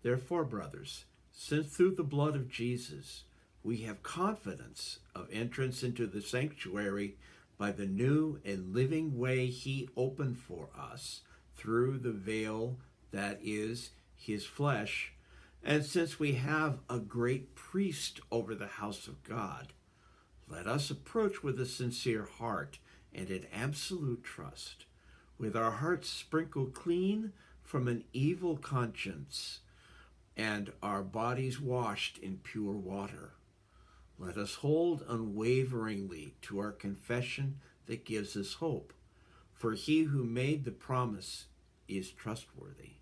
Therefore, brothers, since through the blood of Jesus we have confidence of entrance into the sanctuary by the new and living way he opened for us through the veil that is his flesh, and since we have a great priest over the house of God, let us approach with a sincere heart and in absolute trust, with our hearts sprinkled clean from an evil conscience and our bodies washed in pure water. Let us hold unwaveringly to our confession that gives us hope, for he who made the promise is trustworthy.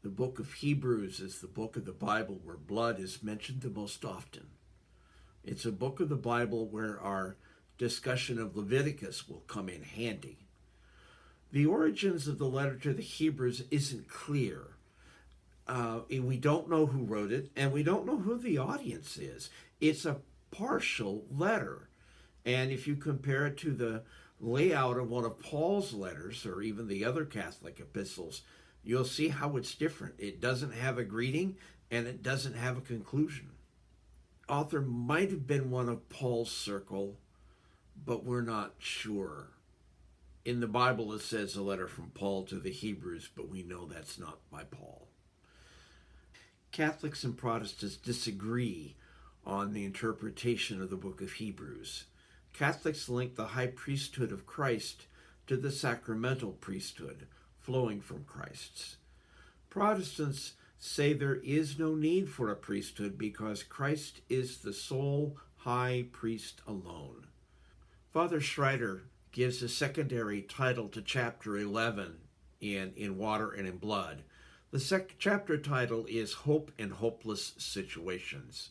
The book of Hebrews is the book of the Bible where blood is mentioned the most often. It's a book of the Bible where our discussion of Leviticus will come in handy. The origins of the letter to the Hebrews isn't clear. We don't know who wrote it, and we don't know who the audience is. It's a partial letter. And if you compare it to the layout of one of Paul's letters, or even the other Catholic epistles, you'll see how it's different. It doesn't have a greeting, and it doesn't have a conclusion. Author might have been one of Paul's circle, but we're not sure. In the Bible, it says a letter from Paul to the Hebrews, but we know that's not by Paul. Catholics and Protestants disagree on the interpretation of the book of Hebrews. Catholics link the high priesthood of Christ to the sacramental priesthood flowing from Christ's. Protestants say there is no need for a priesthood because Christ is the sole high priest alone. Father Schreiter gives a secondary title to chapter 11 in Water and in Blood. The chapter title is Hope in Hopeless Situations.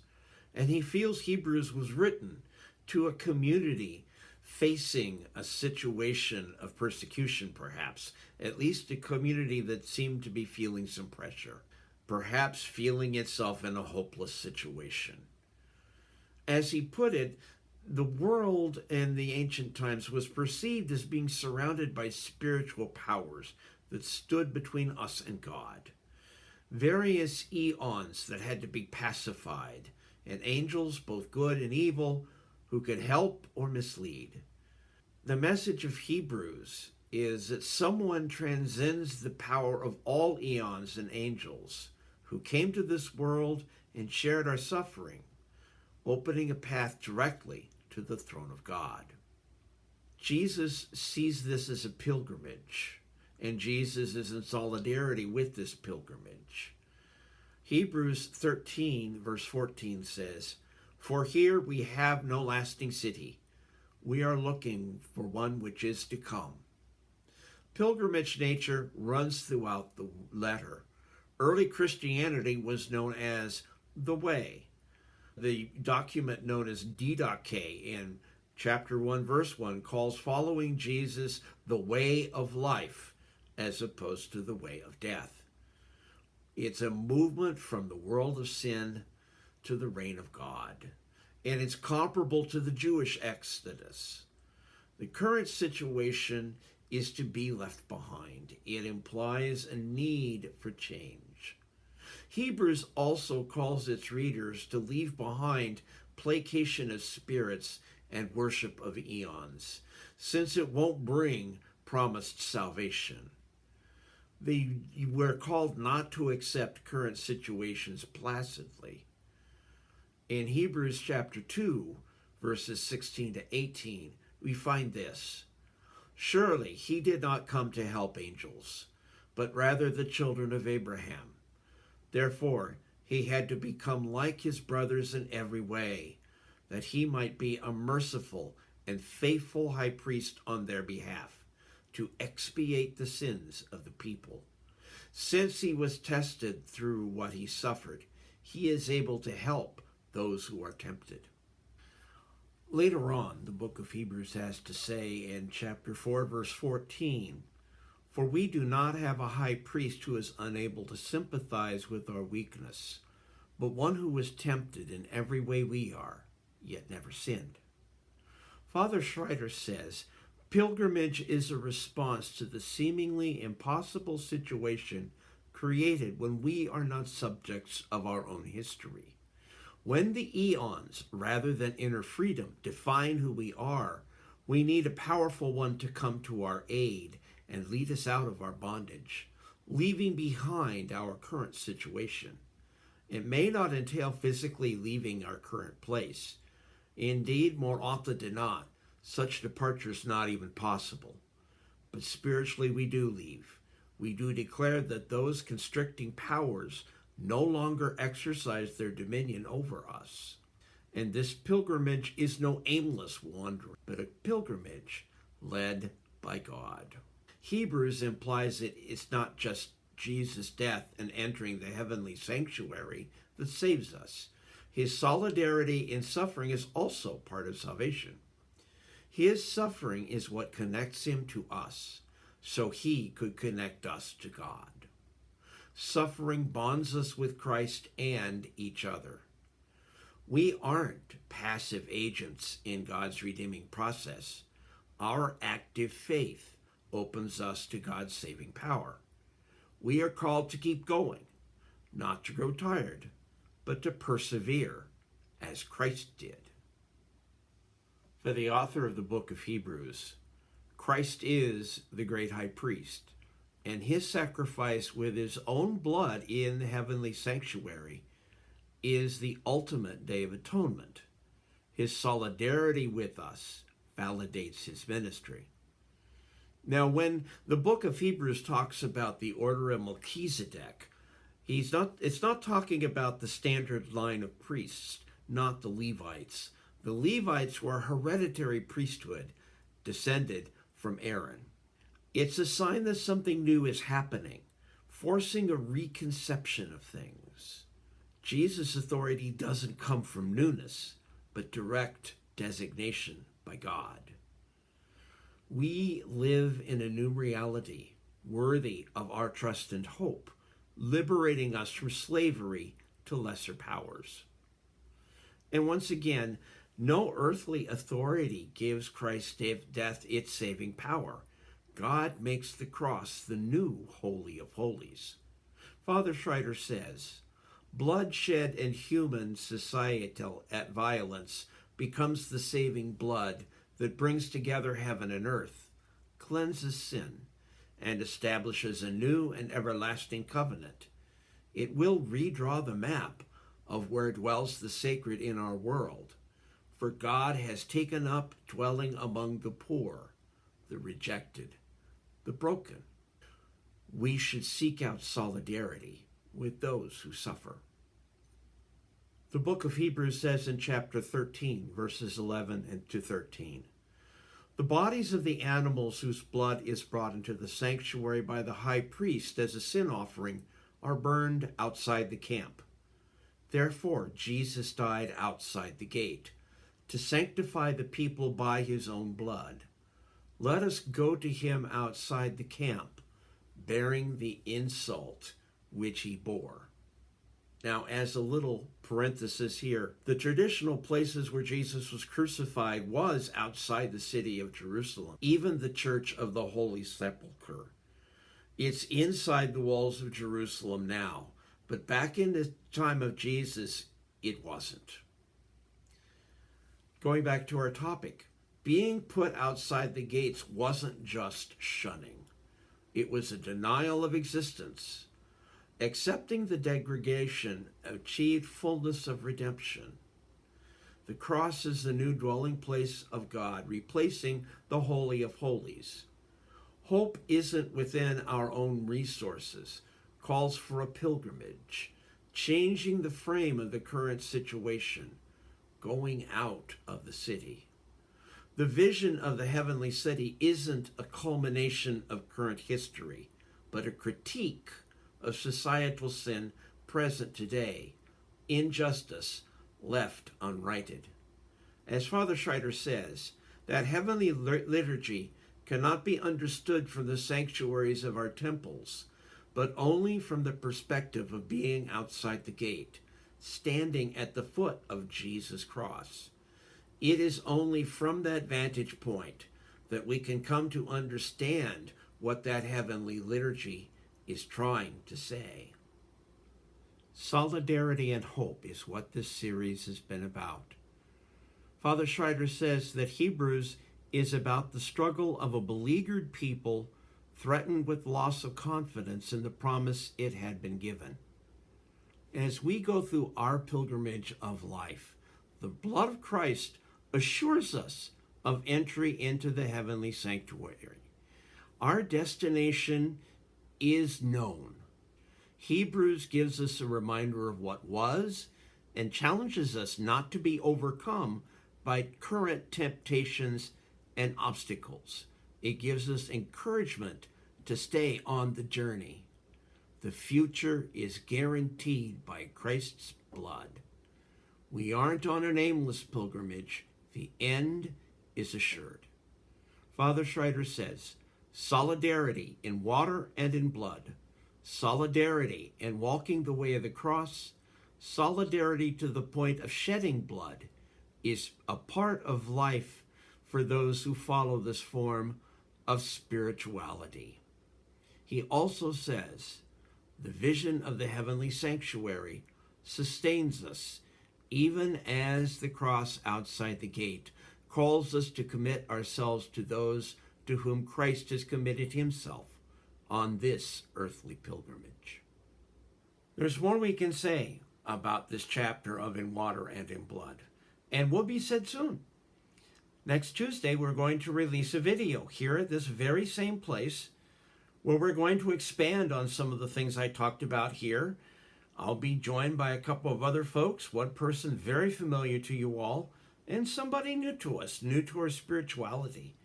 And he feels Hebrews was written to a community facing a situation of persecution, perhaps, at least a community that seemed to be feeling some pressure, perhaps feeling itself in a hopeless situation. As he put it, the world in the ancient times was perceived as being surrounded by spiritual powers that stood between us and God. Various eons that had to be pacified, and angels, both good and evil, who could help or mislead. The message of Hebrews is that someone transcends the power of all eons and angels who came to this world and shared our suffering, opening a path directly to the throne of God. Jesus sees this as a pilgrimage, and Jesus is in solidarity with this pilgrimage. Hebrews 13, verse 14 says, "For here we have no lasting city. We are looking for one which is to come." Pilgrimage nature runs throughout the letter. Early Christianity was known as the Way. The document known as Didache in chapter 1, verse 1 calls following Jesus the way of life as opposed to the way of death. It's a movement from the world of sin to the reign of God. And it's comparable to the Jewish Exodus. The current situation is to be left behind. It implies a need for change. Hebrews also calls its readers to leave behind placation of spirits and worship of eons, since it won't bring promised salvation. We're called not to accept current situations placidly. In Hebrews chapter 2, verses 16 to 18, we find this: "Surely he did not come to help angels, but rather the children of Abraham. Therefore, he had to become like his brothers in every way, that he might be a merciful and faithful high priest on their behalf, to expiate the sins of the people. Since he was tested through what he suffered, he is able to help those who are tempted." Later on, the book of Hebrews has to say in chapter 4, verse 14, "For we do not have a high priest who is unable to sympathize with our weakness, but one who was tempted in every way we are, yet never sinned." Father Schreiter says, pilgrimage is a response to the seemingly impossible situation created when we are not subjects of our own history. When the eons, rather than inner freedom, define who we are, we need a powerful one to come to our aid and lead us out of our bondage, leaving behind our current situation. It may not entail physically leaving our current place. Indeed, more often than not, such departure is not even possible. But spiritually we do leave. We do declare that those constricting powers no longer exercise their dominion over us. And this pilgrimage is no aimless wandering, but a pilgrimage led by God. Hebrews implies that it's not just Jesus' death and entering the heavenly sanctuary that saves us. His solidarity in suffering is also part of salvation. His suffering is what connects him to us, so he could connect us to God. Suffering bonds us with Christ and each other. We aren't passive agents in God's redeeming process. Our active faith opens us to God's saving power. We are called to keep going, not to grow tired, but to persevere as Christ did. For the author of the book of Hebrews, Christ is the great high priest, and his sacrifice with his own blood in the heavenly sanctuary is the ultimate day of atonement. His solidarity with us validates his ministry. Now, when the book of Hebrews talks about the order of Melchizedek, it's not talking about the standard line of priests, not the Levites. The Levites were a hereditary priesthood descended from Aaron. It's a sign that something new is happening, forcing a reconception of things. Jesus' authority doesn't come from newness, but direct designation by God. We live in a new reality, worthy of our trust and hope, liberating us from slavery to lesser powers. And once again, no earthly authority gives Christ's death its saving power. God makes the cross the new Holy of Holies. Father Schreiter says, bloodshed and human societal violence becomes the saving blood that brings together heaven and earth, cleanses sin, and establishes a new and everlasting covenant. It will redraw the map of where dwells the sacred in our world, for God has taken up dwelling among the poor, the rejected, the broken. We should seek out solidarity with those who suffer. The book of Hebrews says in chapter 13, verses 11 and to 13, the bodies of the animals whose blood is brought into the sanctuary by the high priest as a sin offering are burned outside the camp. Therefore, Jesus died outside the gate to sanctify the people by his own blood. Let us go to him outside the camp, bearing the insult which he bore. Now, as a little parenthesis here, the traditional places where Jesus was crucified was outside the city of Jerusalem, even the Church of the Holy Sepulchre. It's inside the walls of Jerusalem now, but back in the time of Jesus, it wasn't. Going back to our topic, being put outside the gates wasn't just shunning. It was a denial of existence. Accepting the degradation achieved fullness of redemption. The cross is the new dwelling place of God, replacing the Holy of Holies. Hope isn't within our own resources, calls for a pilgrimage, changing the frame of the current situation, going out of the city. The vision of the heavenly city isn't a culmination of current history, but a critique of societal sin present today, injustice left unrighted. As Father Schreiter says, that heavenly liturgy cannot be understood from the sanctuaries of our temples, but only from the perspective of being outside the gate, standing at the foot of Jesus' cross. It is only from that vantage point that we can come to understand what that heavenly liturgy is trying to say. Solidarity and hope is what this series has been about. Father Schreiter says that Hebrews is about the struggle of a beleaguered people threatened with loss of confidence in the promise it had been given. As we go through our pilgrimage of life, the blood of Christ assures us of entry into the heavenly sanctuary. Our destination is known. Hebrews gives us a reminder of what was and challenges us not to be overcome by current temptations and obstacles. It gives us encouragement to stay on the journey. The future is guaranteed by Christ's blood. We aren't on an aimless pilgrimage. The end is assured. Father Schreiter says, solidarity in water and in blood, solidarity in walking the way of the cross, solidarity to the point of shedding blood is a part of life for those who follow this form of spirituality. He also says, the vision of the heavenly sanctuary sustains us, even as the cross outside the gate calls us to commit ourselves to those to whom Christ has committed himself on this earthly pilgrimage. There's more we can say about this chapter of In Water and in Blood, and will be said soon. Next Tuesday, we're going to release a video here at this very same place where we're going to expand on some of the things I talked about here. I'll be joined by a couple of other folks, one person very familiar to you all, and somebody new to us, new to our spirituality.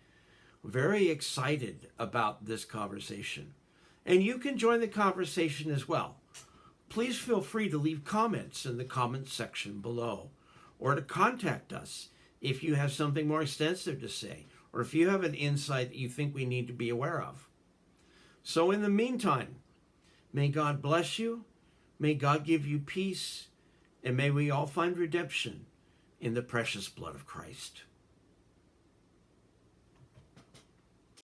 Very excited about this conversation. And you can join the conversation as well. Please feel free to leave comments in the comments section below, or to contact us if you have something more extensive to say, or if you have an insight that you think we need to be aware of. So in the meantime, may God bless you, may God give you peace, and may we all find redemption in the precious blood of Christ.